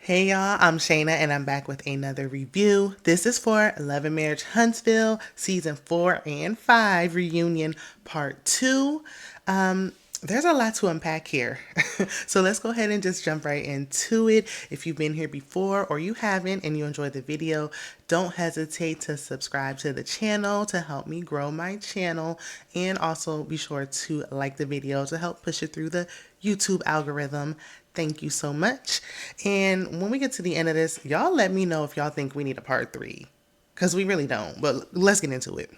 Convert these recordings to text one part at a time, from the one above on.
Hey y'all, I'm Shayna and I'm back with another review. This is for Love and Marriage Huntsville Season 4 and 5 Reunion Part 2. There's a lot to unpack here. So let's go ahead and just jump right into it. If you've been here before or you haven't and you enjoyed the video, don't hesitate to subscribe to the channel to help me grow my channel. And also be sure to like the video to help push it through the YouTube algorithm. Thank you so much. And when we get to the end of this, y'all let me know if y'all think we need a part 3. Because we really don't. But let's get into it.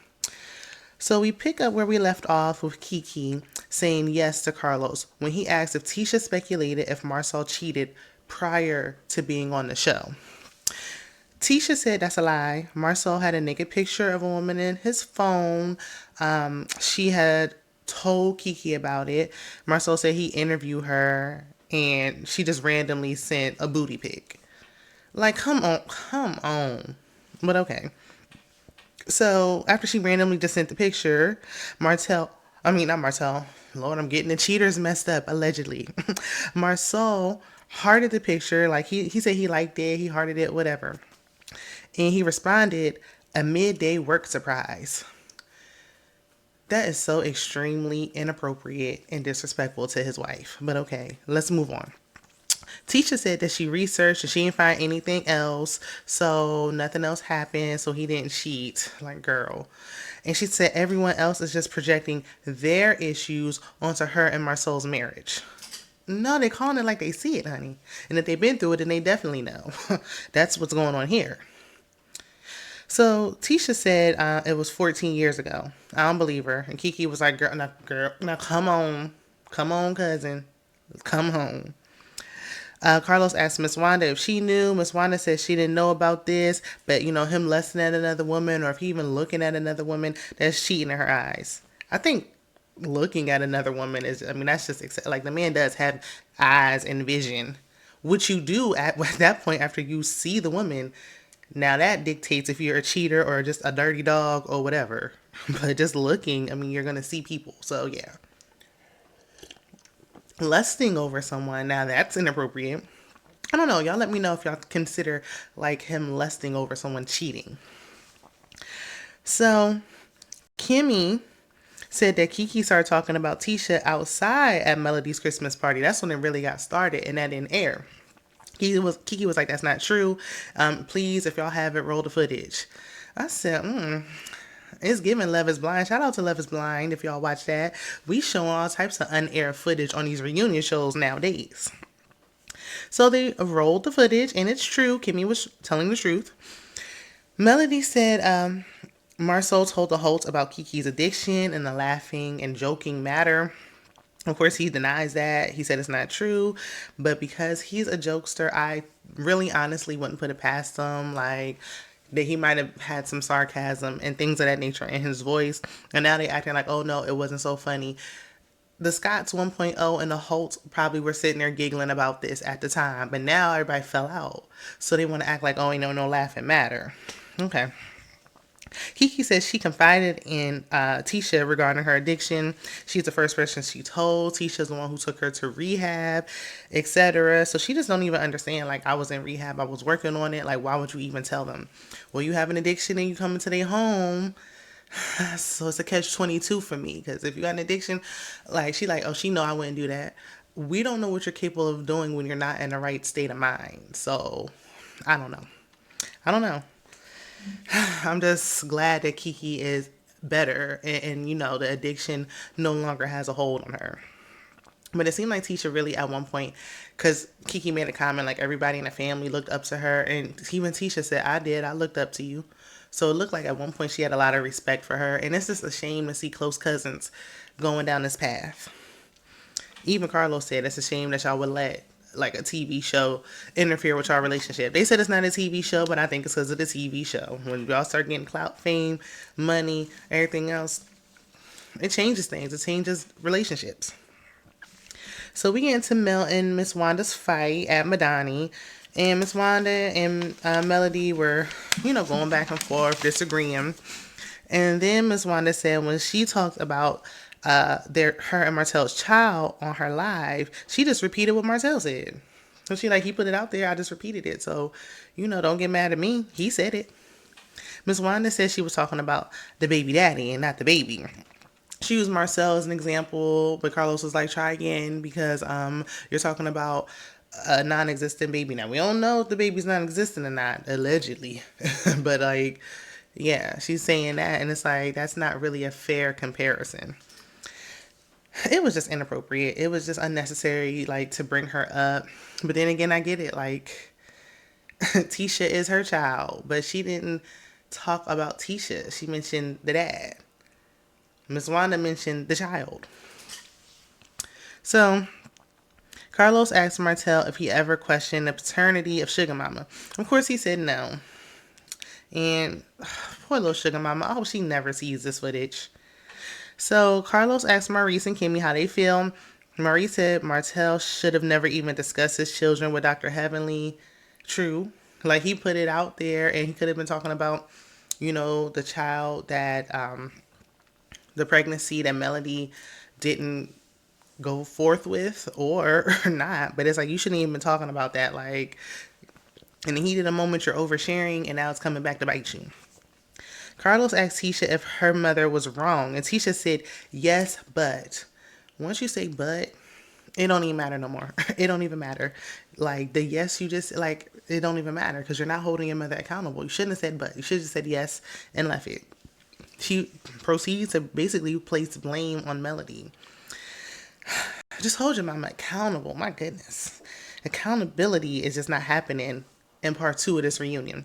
So we pick up where we left off with Kiki saying yes to Carlos when he asked if Tisha speculated if Marcel cheated prior to being on the show. Tisha said that's a lie. Marcel had a naked picture of a woman in his phone. She had told Kiki about it. Marcel said he interviewed her and she just randomly sent a booty pic. Like, come on, come on. But okay. So after she randomly just sent the picture, not Martel. Lord, I'm getting the cheaters messed up, allegedly. Marcel hearted the picture. Like he said he liked it, he hearted it, whatever. And he responded, a midday work surprise. That is so extremely inappropriate and disrespectful to his wife. But okay, let's move on. Tisha said that she researched and she didn't find anything else, so nothing else happened, so he didn't cheat. Like, girl. And she said everyone else is just projecting their issues onto her and Marcel's marriage. No, they're calling it like they see it, honey. And if they've been through it, then they definitely know. That's what's going on here. So Tisha said it was 14 years ago. I don't believe her. And Kiki was like, girl, now come on. Come on, cousin. Come home. Carlos asked Miss Wanda if she knew. Miss Wanda said she didn't know about this, but him lusting at another woman or if he even looking at another woman, that's cheating in her eyes. I think looking at another woman that's just like the man does have eyes and vision. What you do at that point after you see the woman, now that dictates if you're a cheater or just a dirty dog or whatever. But just looking, you're going to see people. So yeah. Lusting over someone, now that's inappropriate. I don't know. Y'all let me know if y'all consider like him lusting over someone cheating. So Kimmy said that Kiki started talking about Tisha outside at Melody's Christmas party. That's when it really got started, and that didn't air. Kiki was like, that's not true. Please, if y'all have it, roll the footage. I said, it's giving Love is Blind. Shout out to Love is Blind if y'all watch that. We show all types of unaired footage on these reunion shows nowadays. So they rolled the footage, and it's true. Kimmy was telling the truth. Melody said Marcel told the host about Kiki's addiction and the laughing and joking matter. Of course, he denies that. He said it's not true. But because he's a jokester, I really honestly wouldn't put it past him. Like, that he might have had some sarcasm and things of that nature in his voice. And now they acting like, oh no, it wasn't so funny. The Scotts 1.0 and the Holtz probably were sitting there giggling about this at the time. But now everybody fell out. So they want to act like, oh, ain't no laughing matter. Okay. Kiki says she confided in Tisha regarding her addiction. She's the first person she told. Tisha's the one who took her to rehab, etc. So she just don't even understand, like, I was in rehab, I was working on it. Like, why would you even tell them? Well, you have an addiction and you come into their home. So it's a catch-22 for me. Because if you got an addiction, like, she know I wouldn't do that. We don't know what you're capable of doing when you're not in the right state of mind. So, I don't know. I'm just glad that Kiki is better and the addiction no longer has a hold on her. But it seemed like Tisha really at one point, because Kiki made a comment like everybody in the family looked up to her, and even Tisha said, I looked up to you. So it looked like at one point she had a lot of respect for her, and it's just a shame to see close cousins going down this path. Even Carlos said it's a shame that y'all would let like a TV show interfere with our relationship. They said it's not a TV show, but I think it's because of the TV show. When y'all start getting clout, fame, money, everything else, it changes things. It changes relationships. So we get into Mel and Miss Wanda's fight at Madani. And Miss Wanda and Melody were, going back and forth, disagreeing. And then Miss Wanda said when she talked about her and Martel's child on her live, she just repeated what Martel said. So she like, he put it out there. I just repeated it. So, don't get mad at me. He said it. Miss Wanda said she was talking about the baby daddy and not the baby. She used Marcel as an example, but Carlos was like, try again because you're talking about a non-existent baby. Now we don't know if the baby's non-existent or not, allegedly, but like, yeah, she's saying that, and it's like that's not really a fair comparison. It was just inappropriate. It was just unnecessary, like to bring her up. But then again, I get it. Like Tisha is her child, but she didn't talk about Tisha. She mentioned the dad. Miss Wanda mentioned the child. So Carlos asked Martell if he ever questioned the paternity of Sugar Mama. Of course, he said no. And poor little Sugar Mama, I hope she never sees this footage. So Carlos asked Maurice and Kimmy how they feel. Maurice said Martell should have never even discussed his children with Dr. Heavenly. True. Like he put it out there and he could have been talking about, the child that, the pregnancy that Melody didn't go forth with or not. But it's like, you shouldn't even been talking about that. Like, in the heat of the moment, you're oversharing and now it's coming back to bite you. Carlos asked Tisha if her mother was wrong, and Tisha said, yes, but. Once you say but, it don't even matter no more. It don't even matter. Like, the yes you just, like, it don't even matter because you're not holding your mother accountable. You shouldn't have said but. You should have just said yes and left it. She proceeds to basically place blame on Melody. Just hold your mama accountable. My goodness. Accountability is just not happening in part 2 of this reunion.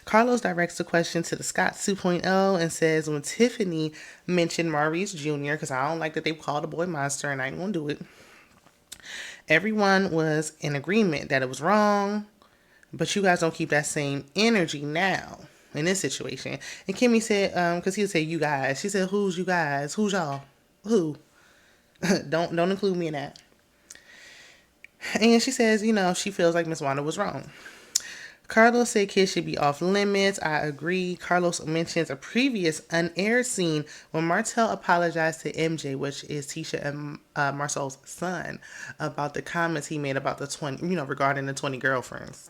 Carlos directs the question to the Scotts 2.0 and says when Tiffany mentioned Maurice Jr., because I don't like that they called the boy monster and I ain't going to do it, everyone was in agreement that it was wrong, but you guys don't keep that same energy now in this situation. And Kimmy said, because he said you guys, she said, who's you guys? Who's y'all? Who? don't include me in that. And she says, she feels like Miss Wanda was wrong. Carlos said kids should be off limits. I agree. Carlos mentions a previous unaired scene when Martell apologized to MJ, which is Tisha and Marcel's son, about the comments he made about the 20, regarding the 20 girlfriends.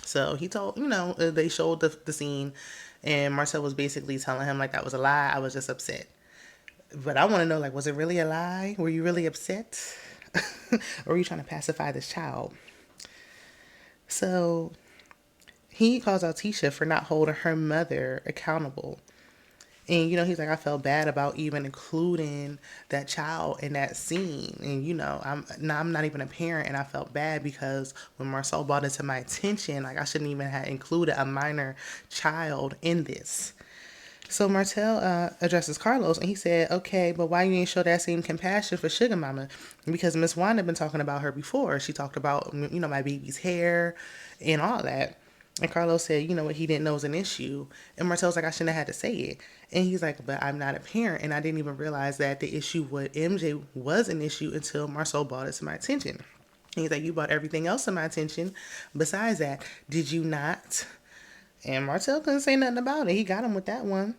So he told, they showed the scene and Marcel was basically telling him like that was a lie. I was just upset. But I want to know, like, was it really a lie? Were you really upset? Or were you trying to pacify this child? So he calls out Tisha for not holding her mother accountable. And, he's like, I felt bad about even including that child in that scene. And, I'm not even a parent, and I felt bad because when Marcel brought it to my attention, like, I shouldn't even have included a minor child in this. So Martell addresses Carlos, and he said, okay, but why you ain't show that same compassion for Sugar Mama? Because Miss Wanda been talking about her before. She talked about, my baby's hair and all that. And Carlos said, what he didn't know was an issue. And Martell's like, I shouldn't have had to say it. And he's like, but I'm not a parent, and I didn't even realize that the issue with MJ was an issue until Marcel brought it to my attention. And he's like, you brought everything else to my attention besides that. Did you not? And Martell couldn't say nothing about it. He got him with that one.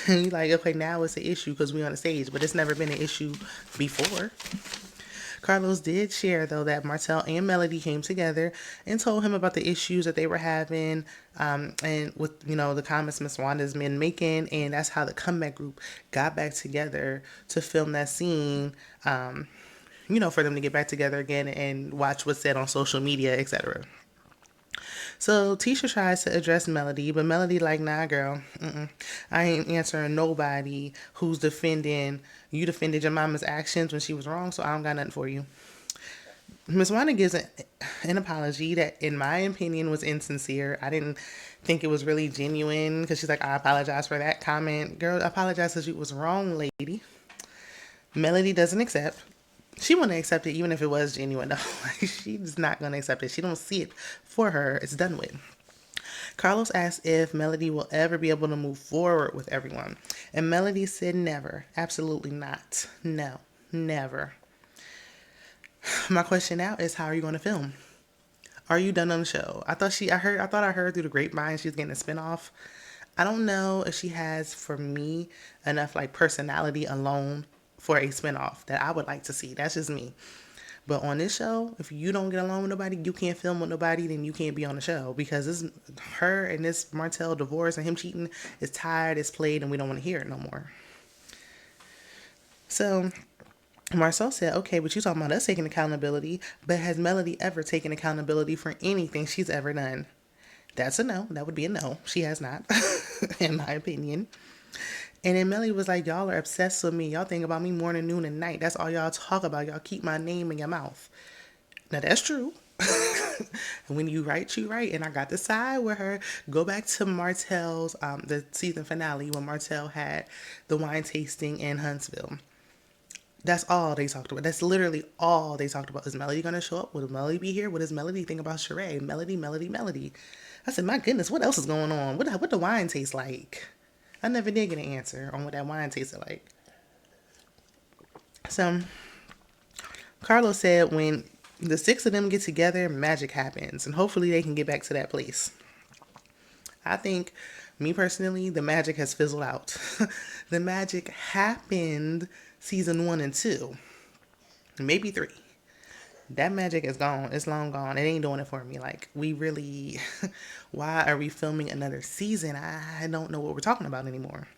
He's like, okay, now it's an issue because we're on the stage, but it's never been an issue before. Carlos did share, though, that Martell and Melody came together and told him about the issues that they were having and with, the comments Miss Wanda's been making. And that's how the comeback group got back together to film that scene, for them to get back together again and watch what's said on social media, etc. So Tisha tries to address Melody, but Melody like, nah, girl, I ain't answering nobody who's you defended your mama's actions when she was wrong, so I don't got nothing for you. Miss Wanda gives an apology that, in my opinion, was insincere. I didn't think it was really genuine because she's like, I apologize for that comment. Girl, I apologize because you was wrong, lady. Melody doesn't accept. She wouldn't accept it even if it was genuine, though. She's not going to accept it. She don't see it for her. It's done with. Carlos asked if Melody will ever be able to move forward with everyone. And Melody said never. Absolutely not. No. Never. My question now is, how are you going to film? Are you done on the show? I thought I heard through the grapevine she's getting a spinoff. I don't know if she has, for me, enough like personality alone for a spinoff that I would like to see. That's just me. But on this show, if you don't get along with nobody, you can't film with nobody, then you can't be on the show because this her and this Martell divorce and him cheating is tired, it's played, and we don't want to hear it no more. So Marcel said, okay, but you talking about us taking accountability, but has Melody ever taken accountability for anything she's ever done? That's a no. That would be a no. She has not, in my opinion. And then Melly was like, y'all are obsessed with me. Y'all think about me morning, noon, and night. That's all y'all talk about. Y'all keep my name in your mouth. Now, that's true. And when you write, you write. And I got to side with her. Go back to Martell's, the season finale when Martell had the wine tasting in Huntsville. That's all they talked about. That's literally all they talked about. Is Melody going to show up? Will Melody be here? What does Melody think about Sheree? Melody, Melody, Melody. I said, my goodness, what else is going on? What the wine taste like? I never did get an answer on what that wine tasted like. So Carlos said when the six of them get together, magic happens. And hopefully they can get back to that place. I think, me personally, the magic has fizzled out. The magic happened season 1 and 2, maybe 3. That magic is gone. It's long gone. It ain't doing it for me. Like, we really, why are we filming another season? I don't know what we're talking about anymore.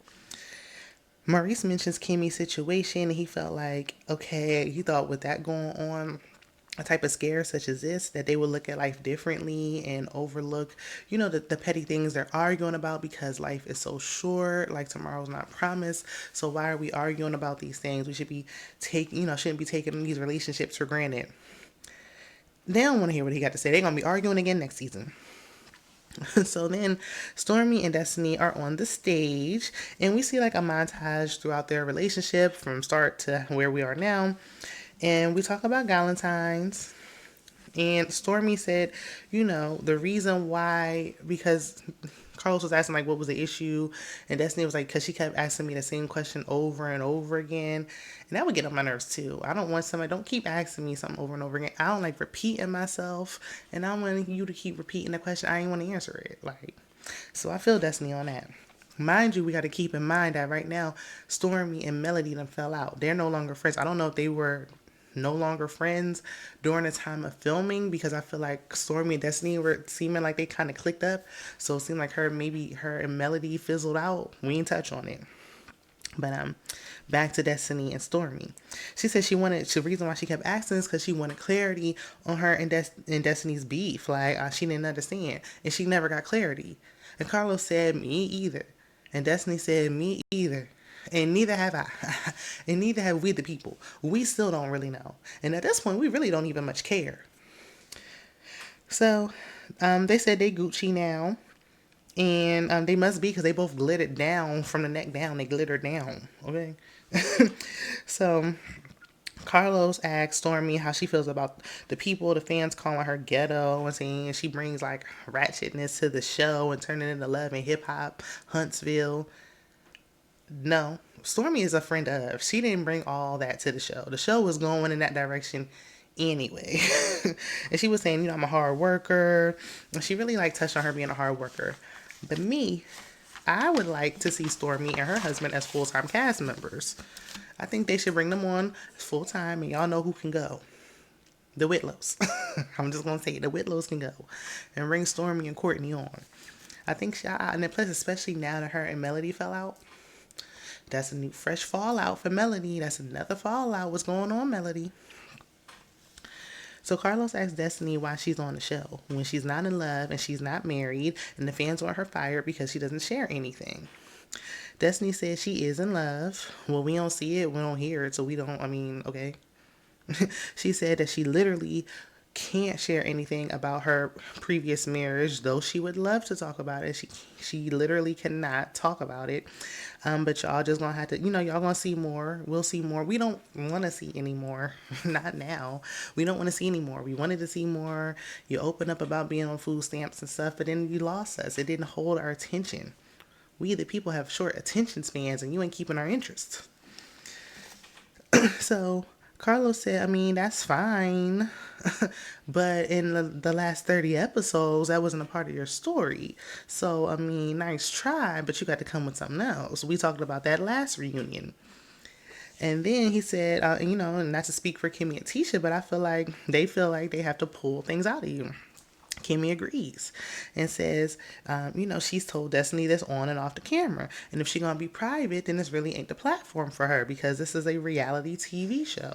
Maurice mentions Kimmy's situation. He felt like, okay, he thought with that going on, a type of scare such as this, that they would look at life differently and overlook, the petty things they're arguing about because life is so short, like tomorrow's not promised. So why are we arguing about these things? We should be shouldn't be taking these relationships for granted. They don't want to hear what he got to say. They're going to be arguing again next season. So then Stormy and Destiny are on the stage and we see like a montage throughout their relationship from start to where we are now. And we talk about Galentine's. And Stormy said, the reason why, because Carlos was asking, like, what was the issue? And Destiny was like, because she kept asking me the same question over and over again. And that would get on my nerves, too. I don't want somebody, don't keep asking me something over and over again. I don't like repeating myself. And I don't want you to keep repeating the question. I ain't want to answer it. Like, so I feel Destiny on that. Mind you, we got to keep in mind that right now, Stormy and Melody them fell out. They're no longer friends. I don't know if they were no longer friends during the time of filming because I feel like Stormy and Destiny were seeming like they kind of clicked up. So it seemed like her and Melody fizzled out. We ain't touch on it. But back to Destiny and Stormy. She said the reason why she kept asking is because she wanted clarity on her and Destiny's beef. Like she didn't understand and she never got clarity. And Carlos said, me either. And Destiny said, me either. And neither have I. And neither have we the people. We still don't really know. And at this point, we really don't even much care. So, they said they Gucci now. And they must be because they both glittered down from the neck down. They glittered down. Okay? So, Carlos asked Stormy how she feels about the people, the fans calling her ghetto and saying she brings like ratchetness to the show and turning it into love and hip hop, Huntsville. No, Stormy is a friend of. She didn't bring all that to the show. The show was going in that direction anyway. And she was saying, I'm a hard worker. And she really touched on her being a hard worker. But me, I would like to see Stormy and her husband as full-time cast members. I think they should bring them on full-time and y'all know who can go. The Whitlows. I'm just going to say it. The Whitlows can go. And bring Stormy and Courtney on. I think and then plus especially now that her and Melody fell out. That's a new fresh fallout for Melody. That's another fallout. What's going on, Melody? So Carlos asked Destiny why she's on the show when she's not in love and she's not married and the fans want her fired because she doesn't share anything. Destiny says she is in love. Well, we don't see it. We don't hear it. So we don't, okay. She said that she literally can't share anything about her previous marriage, though she would love to talk about it. She literally cannot talk about it. But y'all just gonna have to, y'all gonna see more. We'll see more. We don't want to see any more. Not now. We don't want to see any more. We wanted to see more. You open up about being on food stamps and stuff, but then you lost us. It didn't hold our attention. We, the people, have short attention spans, and you ain't keeping our interest. So Carlos said, that's fine. But in the last 30 episodes, that wasn't a part of your story. So, nice try, but you got to come with something else. We talked about that last reunion. And then he said, and not to speak for Kimmy and Tisha, but I feel like they have to pull things out of you. Kimmy agrees and says, she's told Destiny this on and off the camera. And if she's going to be private, then this really ain't the platform for her because this is a reality TV show.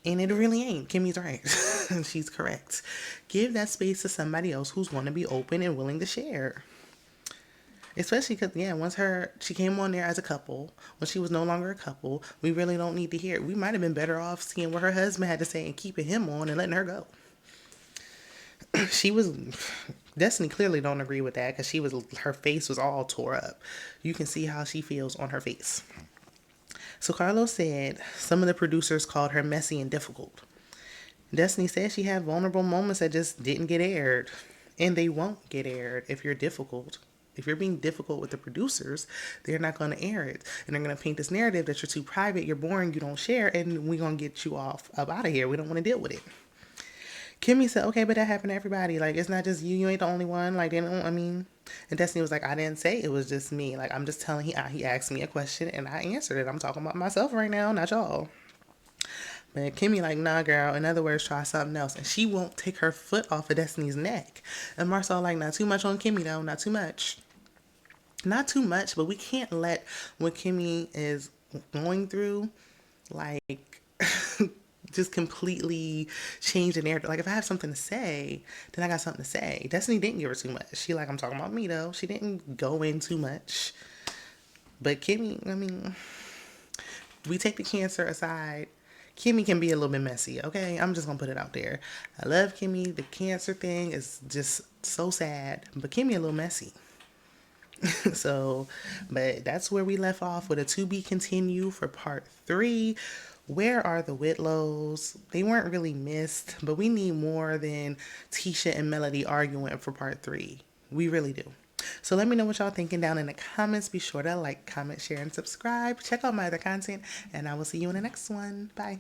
And it really ain't. Kimmy's right. She's correct. Give that space to somebody else who's going to be open and willing to share. Especially because, yeah, she came on there as a couple. When she was no longer a couple, we really don't need to hear it. We might have been better off seeing what her husband had to say and keeping him on and letting her go. She was Destiny clearly don't agree with that because her face was all tore up. You can see how she feels on her face. So Carlos said some of the producers called her messy and difficult. Destiny said she had vulnerable moments that just didn't get aired. And they won't get aired if you're difficult. If you're being difficult with the producers, they're not going to air it. And they're going to paint this narrative that you're too private, you're boring, you don't share, and we're going to get you up out of here. We don't want to deal with it. Kimmy said, okay, but that happened to everybody. Like, it's not just you. You ain't the only one. Like, they don't, I mean. And Destiny was like, I didn't say it was just me. Like, I'm just telling he asked me a question and I answered it. I'm talking about myself right now, not y'all. But Kimmy like, nah, girl. In other words, try something else. And she won't take her foot off of Destiny's neck. And Marcel like, not too much on Kimmy, though. Not too much. Not too much, but we can't let what Kimmy is going through, like, just completely change the narrative. Like, if I have something to say, then I got something to say. Destiny didn't give her too much. She like, I'm talking about me, though. She didn't go in too much. But Kimmy, I mean, we take the cancer aside. Kimmy can be a little bit messy, okay? I'm just gonna put it out there. I love Kimmy. The cancer thing is just so sad, but Kimmy a little messy. So, but that's where we left off with a to be continue for part 3. Where are the Whitlows? They weren't really missed, but we need more than Tisha and Melody arguing for part 3. We really do. So let me know what y'all thinking down in the comments. Be sure to like, comment, share, and subscribe. Check out my other content, and I will see you in the next one. Bye.